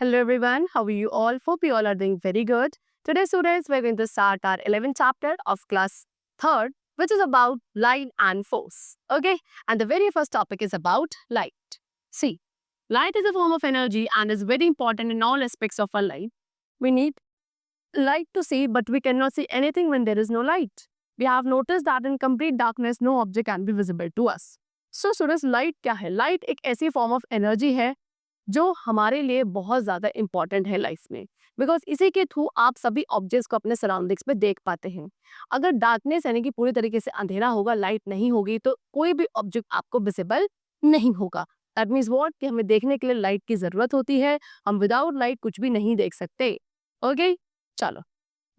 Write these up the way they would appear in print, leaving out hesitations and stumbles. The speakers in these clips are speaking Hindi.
Hello everyone, how are you all? Hope you all are doing very good. Today students, we're going to start our 11th chapter of class 3rd, which is about light and force. Okay, and the very first topic is about light. See, light is a form of energy and is very important in all aspects of our life. We need light to see, but we cannot see anything when there is no light. We have noticed that in complete darkness, no object can be visible to us. So students, light क्या है? Light एक ऐसी form of energy है जो हमारे लिए बहुत ज़्यादा इम्पॉर्टेंट है लाइफ में, बिकॉज इसी के थ्रू आप सभी ऑब्जेक्ट्स को अपने सराउंडिंग्स में देख पाते हैं। अगर डार्कनेस यानी कि पूरी तरीके से अंधेरा होगा, लाइट नहीं होगी, तो कोई भी ऑब्जेक्ट आपको विजिबल नहीं होगा। दैट मीन्स वॉट कि हमें देखने के लिए लाइट की ज़रूरत होती है। हम विदाउट लाइट कुछ भी नहीं देख सकते। ओके, चलो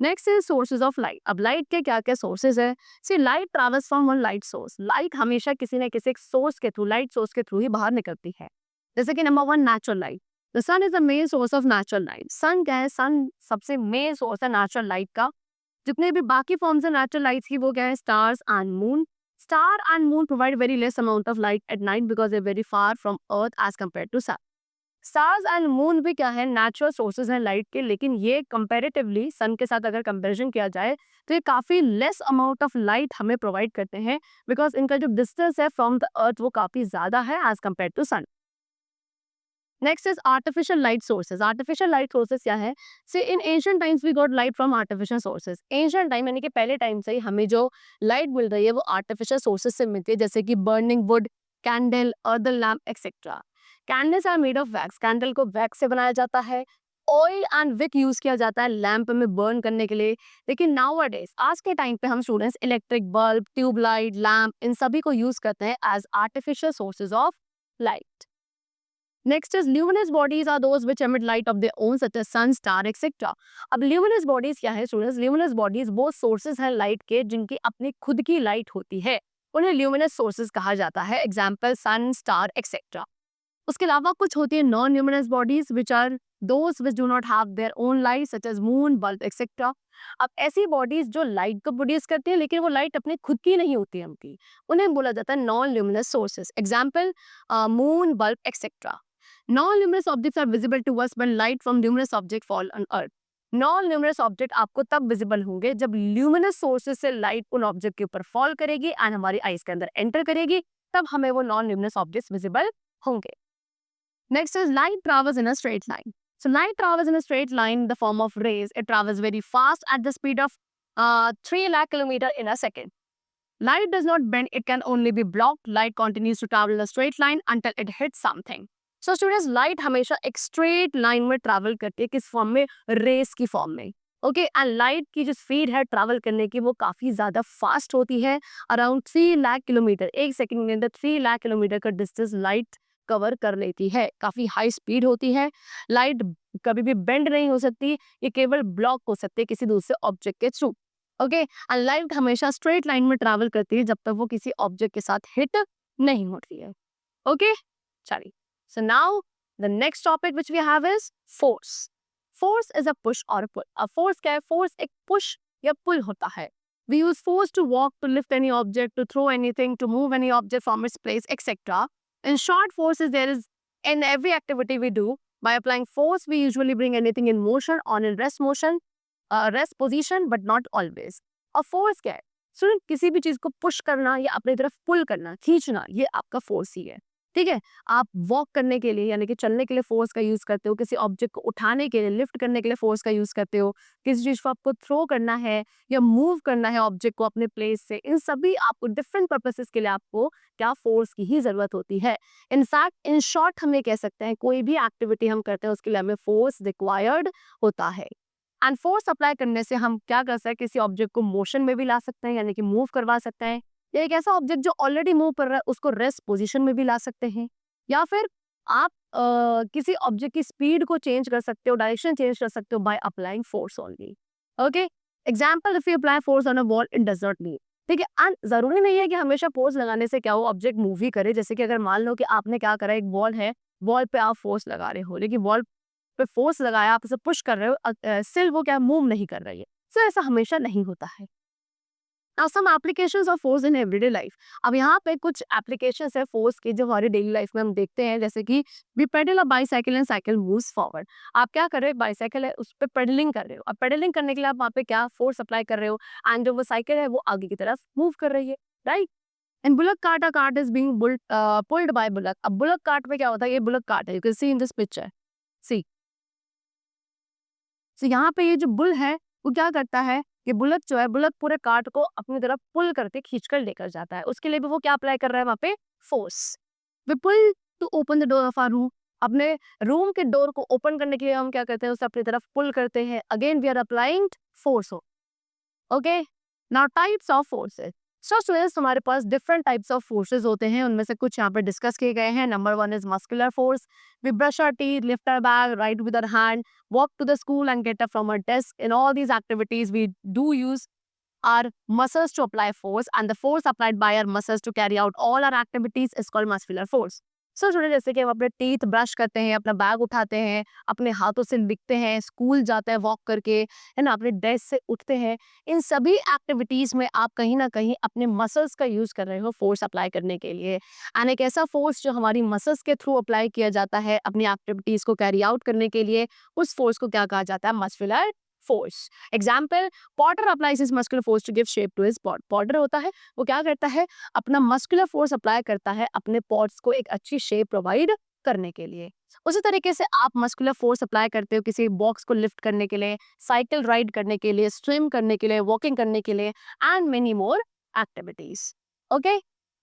next is sources of light. अब लाइट के क्या क्या सोर्सेज है? See light travels from one light source. Light हमेशा किसी न किसी एक सोर्स के थ्रू, लाइट सोर्स के थ्रू ही बाहर निकलती है। जैसे कि number 1 natural light. The sun is the main source of natural light. Sun क्या है? सन सबसे मेन सोर्स है नेचुरल लाइट का। जितने भी बाकी फॉर्म्स है नेचुरल लाइट्स की वो क्या है? Stars and moon. Star and moon provide very less amount of light at night because they very far from earth as compare to sun. Stars and moon भी क्या है? नेचुरल सोर्सेज हैं लाइट के, लेकिन ये कंपैरेटिवली सन के साथ अगर कंपैरिजन किया जाए तो ये काफी लेस अमाउंट ऑफ लाइट हमें प्रोवाइड करते हैं, बिकॉज इनका जो डिस्टेंस है फ्रॉम द अर्थ वो काफी ज्यादा है as compare to sun. Next is artificial light sources. Artificial light sources क्या है? See in ancient times we got light from artificial sources. Ancient time यानी कि पहले टाइम से ही हमें जो लाइट मिल रही है वो आर्टिफिशियल सोर्सेज से मिलती है, जैसे कि burning wood, candle, earthen lamp etcetera. Candles are made of wax. Candle को वैक्स से बनाया जाता है। ऑयल एंड विक यूज किया जाता है लैंप में बर्न करने के लिए। लेकिन नाउअडेज आज के टाइम पे हम students electric bulb, tubelight, lamp इन सभी को यूज करते हैं as artificial sources of light. Next is luminous bodies are those which emit light of their own such as sun, star, etc. अब luminous bodies क्या है स्टूडेंट्स? luminous bodies वो sources हैं लाइट के जिनकी अपनी खुद की लाइट होती है, उन्हें luminous sources कहा जाता है। Example sun, star etcetera. उसके अलावा कुछ होती है non luminous bodies which are those which do not have their own light such as moon, bulb etcetera. अब ऐसी बॉडीज जो लाइट को प्रोड्यूस करती है लेकिन वो लाइट अपने खुद की नहीं होती है उनकी, उन्हें बोला जाता है non luminous sources. Example moon, bulb etcetera. Non-luminous objects are visible to us when light from luminous object fall on earth. Non-luminous object आपको तब visible होंगे जब luminous sources से light उन object के ऊपर fall करेगी and हमारी eyes के अंदर enter करेगी, तब हमें वो non-luminous objects visible होंगे। Next is light travels in a straight line. So light travels in a straight line in the form of rays. It travels very fast at the speed of 3 lakh kilometer in a second. Light does not bend, it can only be blocked. Light continues to travel in a straight line until it hits something. So students light हमेशा एक स्ट्रेट लाइन में ट्रैवल करती है, किस फॉर्म में? रेस की फॉर्म में। ओके, एंड लाइट की जो स्पीड है ट्रैवल करने की वो काफी ज्यादा फास्ट होती है, अराउंड 3 लाख किलोमीटर। एक सेकंड के अंदर 3 लाख किलोमीटर का डिस्टेंस लाइट कवर कर लेती है। काफी हाई स्पीड होती है। लाइट कभी भी बेंड नहीं हो सकती, ये केवल ब्लॉक हो सकती है किसी दूसरे ऑब्जेक्ट के थ्रू। ओके, एंड लाइट हमेशा स्ट्रेट लाइन में ट्रैवल करती है जब तक वो किसी ऑब्जेक्ट के साथ हिट नहीं होती है। ओके, चलिए। So now the next topic which we have is force. Force is a push or a pull. A force क्या है? Force एक push या pull होता है। We use force to walk, to lift any object, to throw anything, to move any object from its place, etc. In short, force is there is in every activity we do. By applying force, we usually bring anything in motion or in rest motion, rest position, but not always. और force क्या है? सुन, किसी भी चीज को पुश करना या अपनी तरफ पुल करना, खींचना, ये आपका फोर्स ही है। ठीक है, आप वॉक करने के लिए यानी कि चलने के लिए फोर्स का यूज करते हो, किसी ऑब्जेक्ट को उठाने के लिए, लिफ्ट करने के लिए फोर्स का यूज करते हो, किसी चीज को आपको थ्रो करना है या मूव करना है ऑब्जेक्ट को अपने प्लेस से, इन सभी आपको डिफरेंट पर्पसेस के लिए आपको क्या फोर्स की ही जरूरत होती है। इनफैक्ट इन शॉर्ट हम ये कह सकते हैं कोई भी एक्टिविटी हम करते हैं उसके लिए हमें फोर्स रिक्वायर्ड होता है। एंड फोर्स अप्लाई करने से हम क्या कर सकते हैं? किसी ऑब्जेक्ट को मोशन में भी ला सकते हैं यानी कि मूव करवा सकते हैं, या एक ऐसा ऑब्जेक्ट जो ऑलरेडी मूव कर रहा है उसको रेस्ट पोजीशन में भी ला सकते हैं, या फिर आप किसी ऑब्जेक्ट की स्पीड को चेंज कर सकते हो, डायरेक्शन चेंज कर सकते हो by applying force only. Okay, example if you apply force on a wall it does not mean. ठीक है, एंड जरूरी नहीं है कि हमेशा फोर्स लगाने से क्या हो ऑब्जेक्ट मूव ही करे। जैसे कि अगर मान लो कि आपने क्या करा, एक वॉल है, वॉल पे आप फोर्स लगा रहे हो, लेकिन वॉल पे फोर्स लगाया, आप उसे पुश कर रहे हो, स्टिल वो क्या मूव नहीं कर रही है। सो ऐसा हमेशा नहीं होता है। Now some applications of force in everyday life. अब यहाँ पे कुछ एप्लीकेशंस है फोर्स की जो हमारी डेली लाइफ में हम देखते हैं, जैसे कि we pedal a bicycle and cycle moves forward. आप क्या कर रहे हो, बाईसाइकिल है उस पर पेडलिंग कर रहे हो, अब पेडलिंग करने के लिए आप वहाँ पे क्या फोर्स अप्लाई कर रहे हो, एंड जो वो साइकिल है वो आगे की तरफ मूव कर रही है, right. And bullock cart, a cart is being pulled by bullock. अब बुलक कार्ट में क्या होता है, ये बुलक कार्ट है, you can see in this picture, see. So यहाँ पे ये जो बुल है वो क्या करता है, ये बुलक जो है, बुलक पूरे कार्ट को अपनी तरफ पुल करके खींच कर लेकर जाता है, उसके लिए भी वो क्या अप्लाई कर रहा है वहां पे, force. We pull to open the door of our room. अपने रूम के डोर को ओपन करने के लिए हम क्या करते हैं, उसे अपनी तरफ पुल करते हैं, again we are applying force. Okay, now types of forces. So students, हमारे पास डिफरेंट टाइप्स ऑफ फोर्सेस होते हैं, उनमें से कुछ यहाँ पे डिस्कस किए गए हैं। Number one is muscular force. We brush our teeth, lift our bag, write with our hand, walk to the school and get up from our desk. In all these activities, we do use our muscles to apply force, and the force applied by our muscles to carry out all our activities is called muscular force. सो थोड़े जैसे कि हम अपने टीथ ब्रश करते हैं, अपना बैग उठाते हैं, अपने हाथों से लिखते हैं, स्कूल जाते हैं वॉक करके, है ना, अपने डेस्क से उठते हैं, इन सभी एक्टिविटीज में आप कहीं ना कहीं अपने मसल्स का यूज कर रहे हो फोर्स अप्लाई करने के लिए। एंड एक ऐसा फोर्स जो हमारी मसल्स के थ्रू अप्लाई किया जाता है अपनी एक्टिविटीज को कैरी आउट करने के लिए, उस फोर्स को क्या कहा जाता है, muscular force. Example, potter applies his muscular force to give shape to his pot. Potter होता है, वो क्या करता है, अपना मस्कुलर फोर्स अप्लाई करता है अपने पॉट्स को एक अच्छी शेप प्रोवाइड करने के लिए। उसी तरीके से आप मस्कुलर फोर्स अप्लाई करते हो किसी बॉक्स को लिफ्ट करने के लिए, साइकिल राइड करने के लिए, स्विम करने के लिए, वॉकिंग करने के लिए, and many more activities. Okay,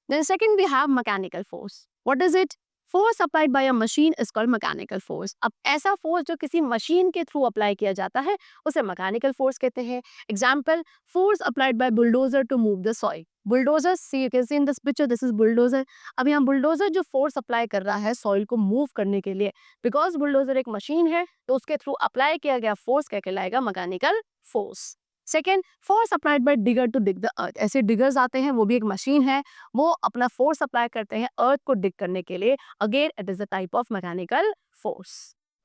then second we have mechanical force. What is it? Force applied by a machine is called mechanical force. अब ऐसा फोर्स जो किसी मशीन के थ्रू अप्लाई किया जाता है उसे मैकेनिकल फोर्स कहते हैं। Example, force applied by bulldozer to move the soil. Bulldozer, see you can see in this picture, this is bulldozer. अब यहाँ बुलडोजर जो फोर्स अप्लाई कर रहा है सॉइल को मूव करने के लिए, बिकॉज बुलडोजर एक मशीन है तो उसके थ्रू अप्लाई किया गया फोर्स क्या कहलाएगा, mechanical force. Second, force applied by digger to dig the earth. ऐसे डिगर्स आते हैं, वो भी एक मशीन है, वो अपना फोर्स अप्लाई करते हैं अर्थ को डिग करने के लिए, again it is a type of mechanical force.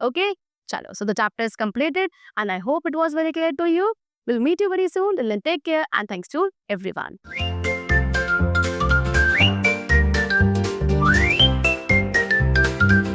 Okay, chalo, so the chapter is completed and I hope it was very clear to you. We'll meet you very soon. Till then, take care and thanks to everyone.